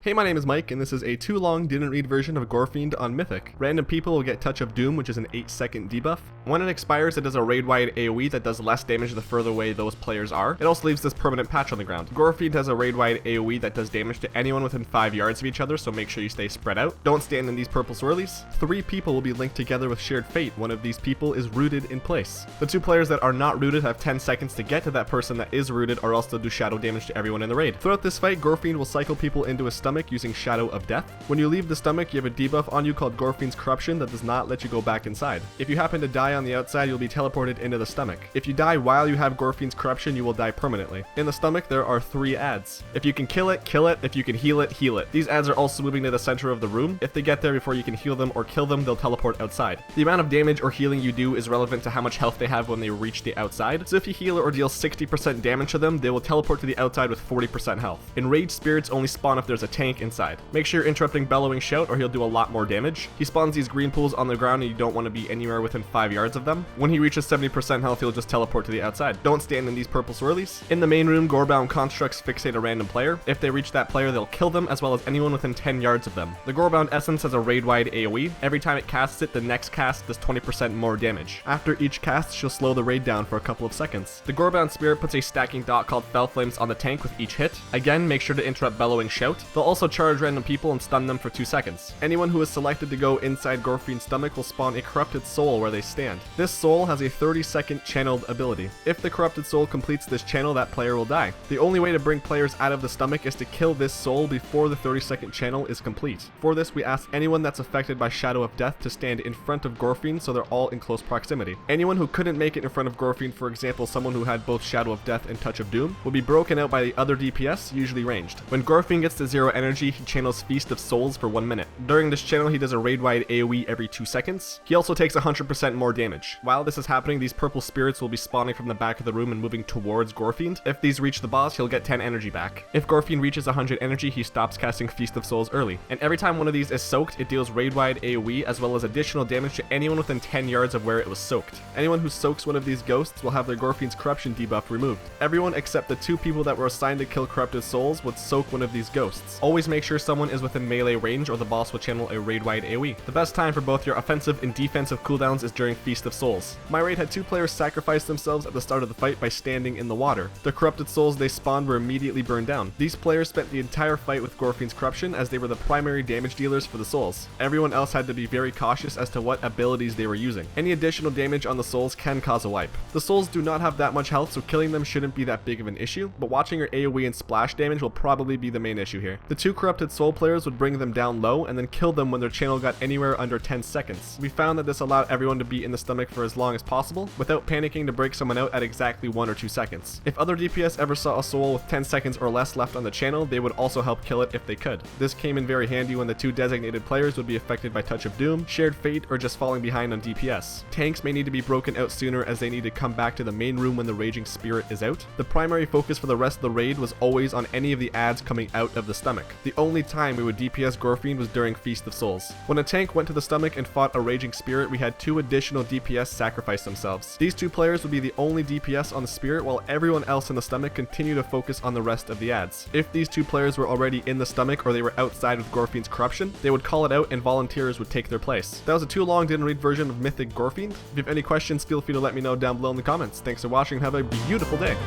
Hey, my name is Mike, and this is a too long didn't read version of Gorefiend on Mythic. Random people will get Touch of Doom, which is an 8-second debuff. When it expires, it does a raid-wide AoE that does less damage the further away those players are. It also leaves this permanent patch on the ground. Gorefiend has a raid-wide AoE that does damage to anyone within 5 yards of each other, so make sure you stay spread out. Don't stand in these purple swirlies. 3 people will be linked together with shared fate. One of these people is rooted in place. The 2 players that are not rooted have 10 seconds to get to that person that is rooted, or else they'll do shadow damage to everyone in the raid. Throughout this fight, Gorefiend will cycle people into his stomach using Shadow of Death. When you leave the stomach, you have a debuff on you called Gorefiend's Corruption that does not let you go back inside. If you happen to die on the outside, you'll be teleported into the stomach. If you die while you have Gorefiend's Corruption, you will die permanently. In the stomach, there are 3 ads. If you can kill it, kill it. If you can heal it, heal it. These ads are also moving to the center of the room. If they get there before you can heal them or kill them, they'll teleport outside. The amount of damage or healing you do is relevant to how much health they have when they reach the outside. So if you heal or deal 60% damage to them, they will teleport to the outside with 40% health. Enraged spirits only spawn if there's a tank inside. Make sure you're interrupting Bellowing Shout or he'll do a lot more damage. He spawns these green pools on the ground and you don't want to be anywhere within 5 yards of them. When he reaches 70% health, he'll just teleport to the outside. Don't stand in these purple swirlies. In the main room, Gorebound constructs fixate a random player. If they reach that player, they'll kill them as well as anyone within 10 yards of them. The Gorebound Essence has a raid-wide AoE. Every time it casts it, the next cast does 20% more damage. After each cast, she'll slow the raid down for a couple of seconds. The Gorebound Spirit puts a stacking dot called Fell Flames on the tank with each hit. Again, make sure to interrupt Bellowing Shout. They'll also charge random people and stun them for 2 seconds. Anyone who is selected to go inside Gorefiend's stomach will spawn a corrupted soul where they stand. This soul has a 30-second channeled ability. If the corrupted soul completes this channel, that player will die. The only way to bring players out of the stomach is to kill this soul before the 30-second channel is complete. For this, we ask anyone that's affected by Shadow of Death to stand in front of Gorefiend so they're all in close proximity. Anyone who couldn't make it in front of Gorefiend, for example someone who had both Shadow of Death and Touch of Doom, will be broken out by the other DPS, usually ranged. When Gorefiend gets to 0 energy, he channels Feast of Souls for 1 minute. During this channel, he does a raid-wide AoE every 2 seconds. He also takes 100% more damage. While this is happening, these purple spirits will be spawning from the back of the room and moving towards Gorefiend. If these reach the boss, he'll get 10 energy back. If Gorefiend reaches 100 energy, he stops casting Feast of Souls early. And every time one of these is soaked, it deals raid-wide AoE as well as additional damage to anyone within 10 yards of where it was soaked. Anyone who soaks one of these ghosts will have their Gorefiend's Corruption debuff removed. Everyone except the 2 people that were assigned to kill corrupted souls would soak one of these ghosts. Always make sure someone is within melee range or the boss will channel a raid-wide AoE. The best time for both your offensive and defensive cooldowns is during Feast of Souls. My raid had 2 players sacrifice themselves at the start of the fight by standing in the water. The corrupted souls they spawned were immediately burned down. These players spent the entire fight with Gorefiend's Corruption as they were the primary damage dealers for the souls. Everyone else had to be very cautious as to what abilities they were using. Any additional damage on the souls can cause a wipe. The souls do not have that much health, so killing them shouldn't be that big of an issue, but watching your AoE and splash damage will probably be the main issue here. The 2 corrupted soul players would bring them down low and then kill them when their channel got anywhere under 10 seconds. We found that this allowed everyone to be in the stomach for as long as possible without panicking to break someone out at exactly 1 or 2 seconds. If other DPS ever saw a soul with 10 seconds or less left on the channel, they would also help kill it if they could. This came in very handy when the 2 designated players would be affected by Touch of Doom, Shared Fate, or just falling behind on DPS. Tanks may need to be broken out sooner as they need to come back to the main room when the Raging Spirit is out. The primary focus for the rest of the raid was always on any of the ads coming out of the stomach. The only time we would DPS Gorefiend was during Feast of Souls. When a tank went to the stomach and fought a Raging Spirit, we had 2 additional DPS sacrifice themselves. These 2 players would be the only DPS on the Spirit while everyone else in the stomach continued to focus on the rest of the ads. If these 2 players were already in the stomach or they were outside with Gorefiend's Corruption, they would call it out and volunteers would take their place. That was a too long didn't read version of Mythic Gorefiend. If you have any questions, feel free to let me know down below in the comments. Thanks for watching and have a beautiful day.